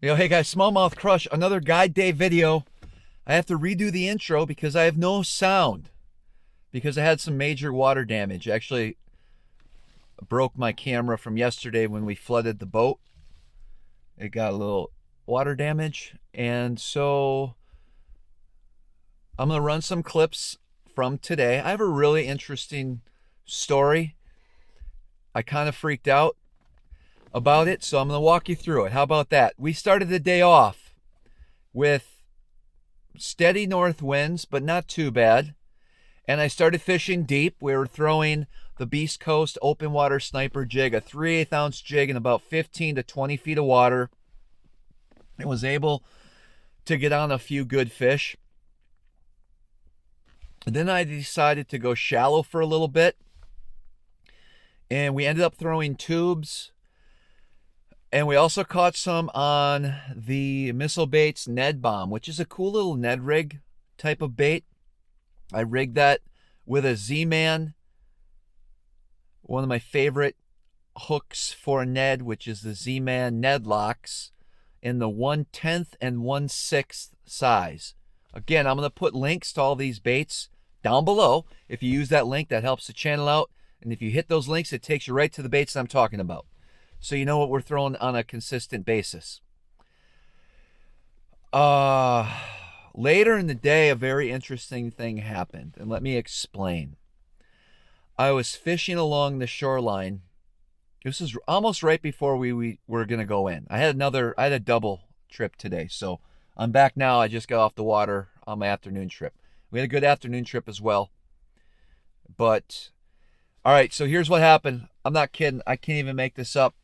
Hey guys, SmallmouthCrush, another guide day video. I have to redo the intro because I have no sound because I had some major water damage. Actually, broke my camera from yesterday when we flooded the boat. It got a little water damage, and so I'm gonna run some clips from today. I have a really interesting story. I kind of freaked out about it, so I'm going to walk you through it. How about that? We started the day off with steady north winds, but not too bad. And I started fishing deep. We were throwing the Beast Coast open water sniper jig, a 3/8 ounce jig in about 15 to 20 feet of water. I was able to get on a few good fish. And then I decided to go shallow for a little bit. And we ended up throwing tubes. And we also caught some on the Missile Baits Ned Bomb, which is a cool little Ned rig type of bait. I rigged that with a Z-Man, one of my favorite hooks for a Ned, which is the Z-Man Nedlockz in the 1/10 and 1/6 size. Again, I'm going to put links to all these baits down below. If you use that link, that helps the channel out. And if you hit those links, it takes you right to the baits that I'm talking about, so you know what we're throwing on a consistent basis. Later in the day, a very interesting thing happened, and let me explain. I was fishing along the shoreline. This is almost right before we were going to go in. I had a double trip today, so I'm back now. I just got off the water on my afternoon trip. We had a good afternoon trip as well. But, all right, so here's what happened. I'm not kidding. I can't even make this up.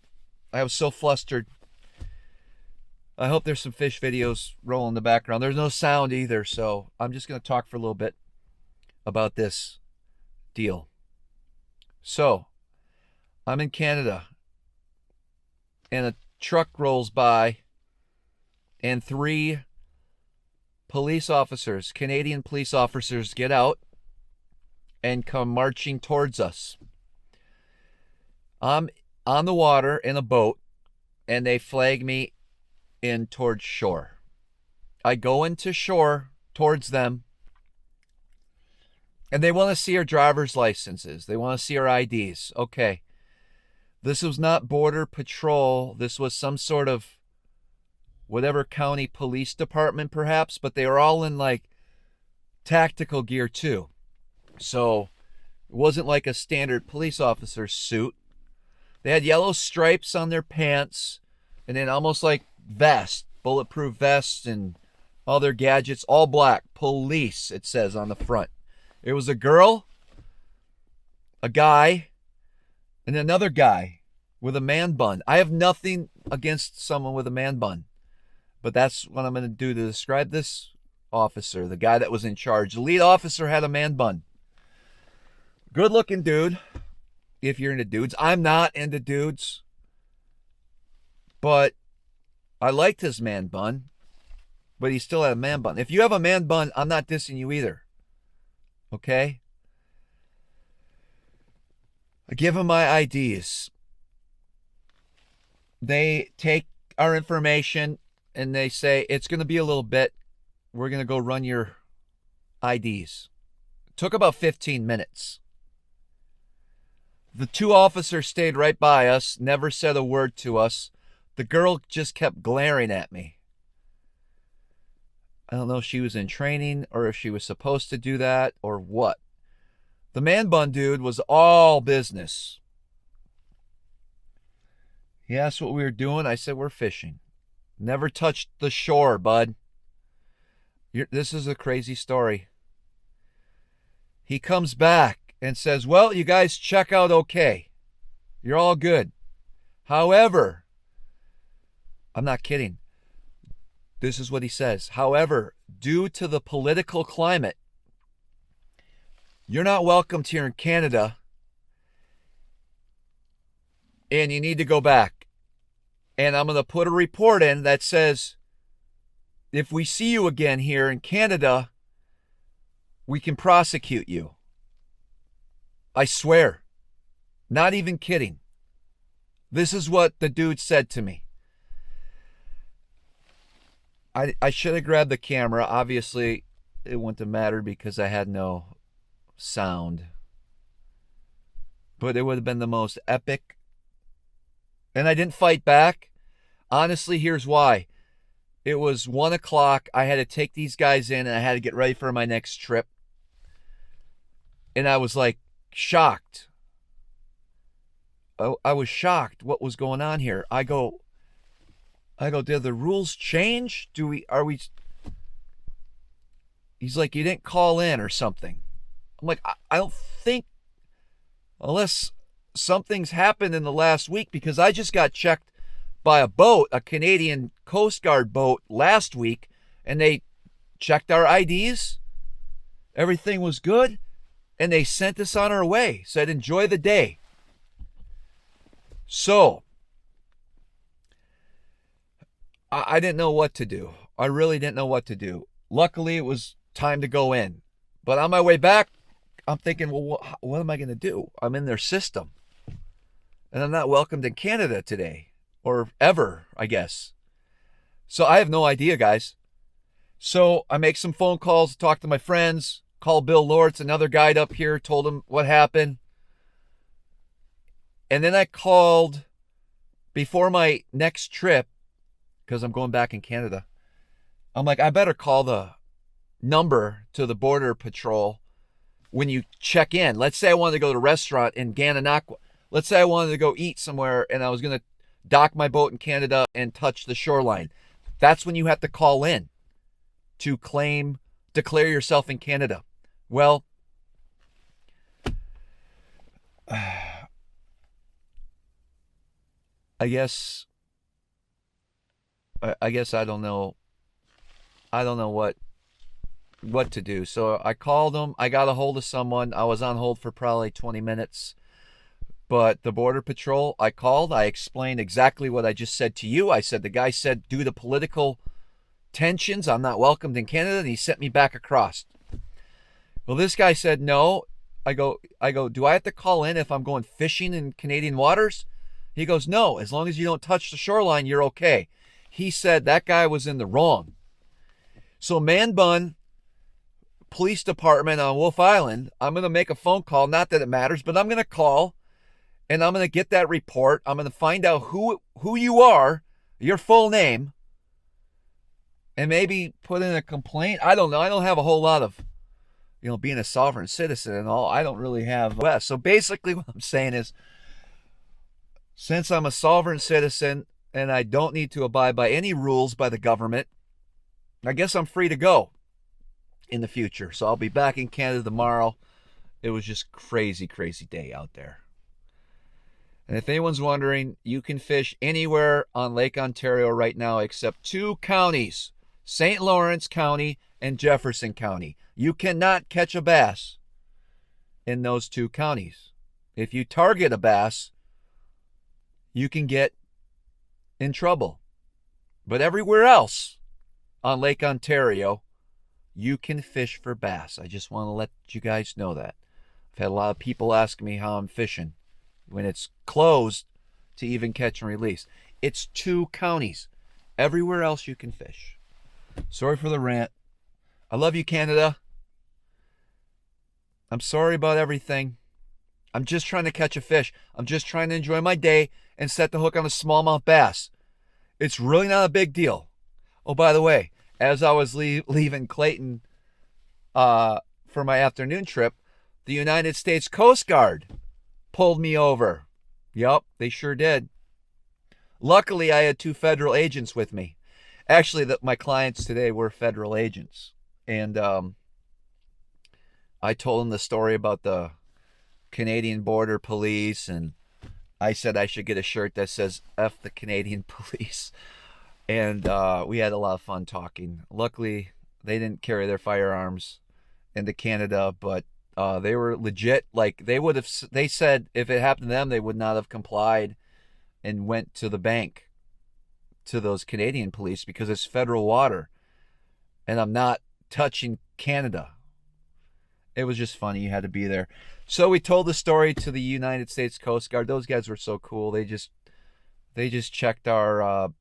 I was so flustered. I hope there's some fish videos rolling in the background. There's no sound either, so I'm just going to talk for a little bit about this deal. So, I'm in Canada, and a truck rolls by, and 3 police officers, Canadian police officers, get out and come marching towards us. I'm on the water in a boat, and they flag me in towards shore. I go into shore towards them, and they want to see our driver's licenses. They want to see our IDs. Okay. This was not Border Patrol. This was some sort of whatever county police department perhaps, but they were all in like tactical gear too. So it wasn't like a standard police officer's suit. They had yellow stripes on their pants, and then almost like vests, bulletproof vests, and all their gadgets, all black. Police, it says on the front. It was a girl, a guy, and another guy with a man bun. I have nothing against someone with a man bun, but that's what I'm going to do to describe this officer, the guy that was in charge. The lead officer had a man bun. Good looking dude. If you're into dudes. I'm not into dudes, but I liked his man bun, but he still had a man bun. If you have a man bun, I'm not dissing you either. Okay? I give him my IDs. They take our information and they say, it's going to be a little bit. We're going to go run your IDs. It took about 15 minutes. The 2 officers stayed right by us, never said a word to us. The girl just kept glaring at me. I don't know if she was in training or if she was supposed to do that or what. The man bun dude was all business. He asked what we were doing. I said, we're fishing. Never touched the shore, bud. This is a crazy story. He comes back and says, well, you guys check out okay. You're all good. However, I'm not kidding. This is what he says. However, due to the political climate, you're not welcomed here in Canada, and you need to go back. And I'm going to put a report in that says, if we see you again here in Canada, we can prosecute you. I swear. Not even kidding. This is what the dude said to me. I should have grabbed the camera. Obviously, it wouldn't have mattered because I had no sound. But it would have been the most epic. And I didn't fight back. Honestly, here's why. It was 1 o'clock. I had to take these guys in and I had to get ready for my next trip. And I was like shocked. I was shocked what was going on here. I go, did the rules change? He's like, you didn't call in or something. I'm like, I don't think, unless something's happened in the last week, because I just got checked by a boat, a Canadian Coast Guard boat last week, and they checked our IDs. Everything was good, and they sent us on our way. Said, enjoy the day. So, I didn't know what to do. I really didn't know what to do. Luckily, it was time to go in. But on my way back, I'm thinking, well, what am I going to do? I'm in their system. And I'm not welcomed in Canada today. Or ever, I guess. So I have no idea, guys. So I make some phone calls, talk to my friends, call Bill Lortz, another guide up here, told him what happened. And then I called before my next trip, because I'm going back in Canada. I'm like, I better call the number to the Border Patrol when you check in. Let's say I wanted to go to a restaurant in Gananoque. Let's say I wanted to go eat somewhere and I was going to dock my boat in Canada and touch the shoreline. That's when you have to call in to declare yourself in Canada. Well, I guess I don't know. I don't know what to do. So I called them. I got a hold of someone. I was on hold for probably 20 minutes. But the Border Patrol, I called. I explained exactly what I just said to you. I said the guy said due to political tensions, I'm not welcomed in Canada, and he sent me back across. Well, this guy said no. I go, do I have to call in if I'm going fishing in Canadian waters? He goes, no, as long as you don't touch the shoreline, you're okay. He said that guy was in the wrong. So Man Bun Police Department on Wolf Island, I'm going to make a phone call. Not that it matters, but I'm going to call and I'm going to get that report. I'm going to find out who you are, your full name, and maybe put in a complaint. I don't know. I don't have a whole lot of, being a sovereign citizen and all. I don't really have. So basically what I'm saying is, since I'm a sovereign citizen and I don't need to abide by any rules by the government, I guess I'm free to go in the future. So I'll be back in Canada tomorrow. It was just crazy, crazy day out there. And if anyone's wondering, you can fish anywhere on Lake Ontario right now except 2 counties, St. Lawrence County and Jefferson County. You cannot catch a bass in those 2 counties. If you target a bass, you can get in trouble. But everywhere else on Lake Ontario, you can fish for bass. I just want to let you guys know that. I've had a lot of people ask me how I'm fishing when it's closed to even catch and release. It's 2 counties. Everywhere else you can fish. Sorry for the rant. I love you, Canada. I'm sorry about everything. I'm just trying to catch a fish. I'm just trying to enjoy my day and set the hook on a smallmouth bass. It's really not a big deal. Oh, by the way, as I was leaving Clayton for my afternoon trip, the United States Coast Guard pulled me over. Yup, they sure did. Luckily, I had 2 federal agents with me. Actually, my clients today were federal agents. And I told them the story about the Canadian Border Police, and I said I should get a shirt that says F the Canadian Police. And we had a lot of fun talking. Luckily, they didn't carry their firearms into Canada, but they were legit. Like, they said if it happened to them, they would not have complied and went to the bank to those Canadian police because it's federal water. And I'm not touching Canada. It was just funny. You had to be there. So we told the story to the United States Coast Guard. Those guys were so cool. They just checked our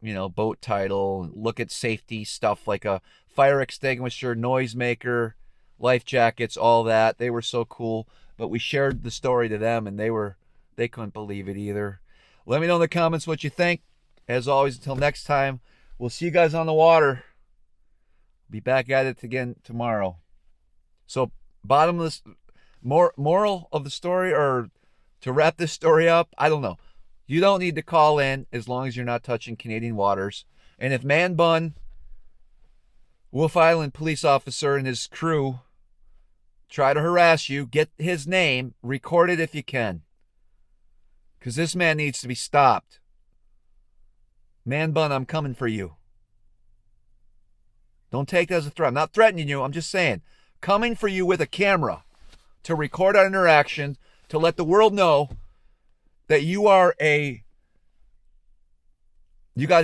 you know, boat title, look at safety stuff like a fire extinguisher, noisemaker, life jackets, all that. They were so cool. But we shared the story to them, and they couldn't believe it either. Let me know in the comments what you think. As always, until next time, we'll see you guys on the water. Be back at it again tomorrow. So, bottomless moral of the story, or to wrap this story up, I don't know. You don't need to call in as long as you're not touching Canadian waters. And if Man Bun, Wolf Island police officer, and his crew try to harass you, get his name, record it if you can. Because this man needs to be stopped. Man Bun, I'm coming for you. Don't take that as a threat. I'm not threatening you. I'm just saying, coming for you with a camera to record our interaction, to let the world know that you got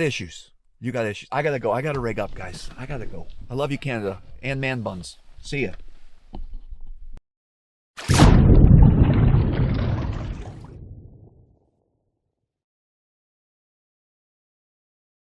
issues. You got issues. I gotta go. I gotta rig up, guys. I gotta go. I love you, Canada, and Man Buns. See ya.